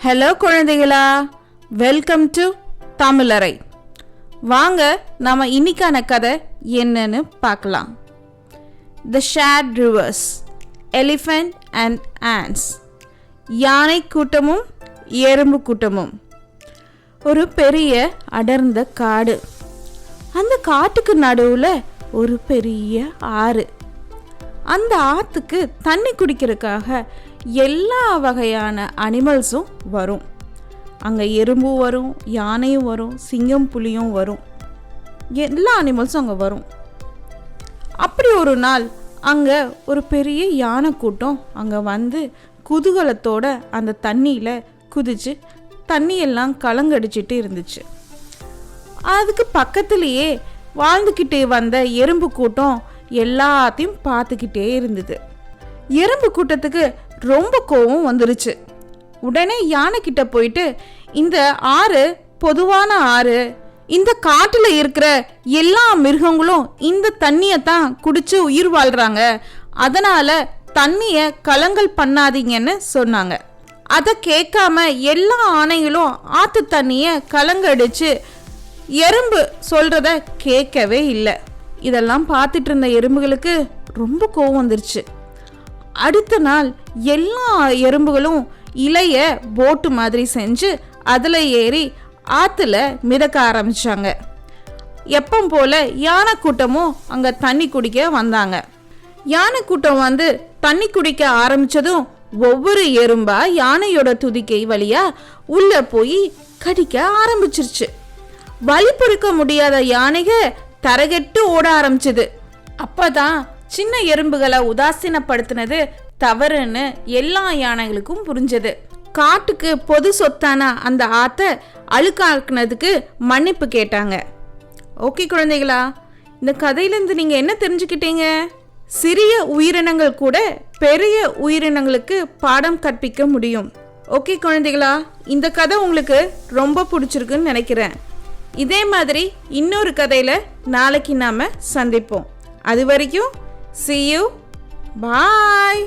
Hello குழந்தைகளா, welcome to தமிழரை. வாங்க நாம இன்னைக்கான கதை என்னன்னு பார்க்கலாம். The shared rivers, elephant and ants. யானை கூட்டமும் எறும்பு கூட்டமும். ஒரு பெரிய அடர்ந்த காடு. அந்த காட்டுக்கு நடுவில் ஒரு பெரிய ஆறு. அந்த ஆற்றுக்கு தண்ணி குடிக்கிறதுக்காக எல்லா வகையான அனிமல்ஸும் வரும். அங்கே எறும்பும் வரும், யானையும் வரும், சிங்கம் புலியும் வரும். எல்லா அனிமல்ஸும் அங்கே வரும். அப்படி ஒரு நாள் அங்கே ஒரு பெரிய யானை கூட்டம் அங்கே வந்து குதூகலத்தோட அந்த தண்ணியில் குதிச்சு தண்ணியெல்லாம் கலங்கடிச்சிட்டு இருந்துச்சு. அதுக்கு பக்கத்துலேயே வாழ்ந்துக்கிட்டே வந்த எறும்பு கூட்டம் எல்லாத்தையும் பார்த்துக்கிட்டே இருந்தது. எறும்பு கூட்டத்துக்கு ரொம்ப கோவம் வந்துருச்சு. உடனே யானை கிட்ட போயிட்டு, இந்த ஆறு பொதுவான ஆறு, இந்த காட்டுல இருக்கிற எல்லா மிருகங்களும் இந்த தண்ணியை தான் குடிச்சு உயிர் வாழ்றாங்க, அதனால தண்ணிய கலங்கல் பண்ணாதீங்கன்னு சொன்னாங்க. அதை கேட்காம எல்லா ஆணைகளும் ஆத்து தண்ணிய கலங்கடிச்சு எறும்பு சொல்றத கேட்கவே இல்லை. இதெல்லாம் பார்த்துட்டு இருந்த எறும்புகளுக்கு ரொம்ப கோவம் வந்துருச்சு. அடுத்த நாள் எல்லா எறும்புகளும் இலைய போட்டு மாதிரி செஞ்சு அதில் ஏறி ஆற்றுல மிதக்க ஆரம்பிச்சாங்க. எப்போ போல யானை கூட்டமும் அங்கே தண்ணி குடிக்க வந்தாங்க. யானை கூட்டம் வந்து தண்ணி குடிக்க ஆரம்பிச்சதும் ஒவ்வொரு எறும்பா யானையோட துதிக்கை வழியா உள்ள போய் கடிக்க ஆரம்பிச்சிருச்சு. வலி பொறுக்க முடியாத யானைக தரகெட்டு ஓட ஆரம்பிச்சது. அப்பதான் சின்ன எறும்புகளை உதாசீனப்படுத்தினது தவறுன்னு எல்லா யானைகளுக்கும் புரிஞ்சது. காட்டுக்கு பொது சொத்தான அந்த ஆத்தை அழுக்காக்குனதுக்கு மன்னிப்பு கேட்டாங்க. ஓகே குழந்தைகளா, இந்த கதையிலேருந்து நீங்கள் என்ன தெரிஞ்சுக்கிட்டீங்க? சிறிய உயிரினங்கள் கூட பெரிய உயிரினங்களுக்கு பாடம் கற்பிக்க முடியும். ஓகே குழந்தைகளா, இந்த கதை உங்களுக்கு ரொம்ப பிடிச்சிருக்குன்னு நினைக்கிறேன். இதே மாதிரி இன்னொரு கதையில் நாளைக்கு நாம் சந்திப்போம். அது வரைக்கும் see you, bye.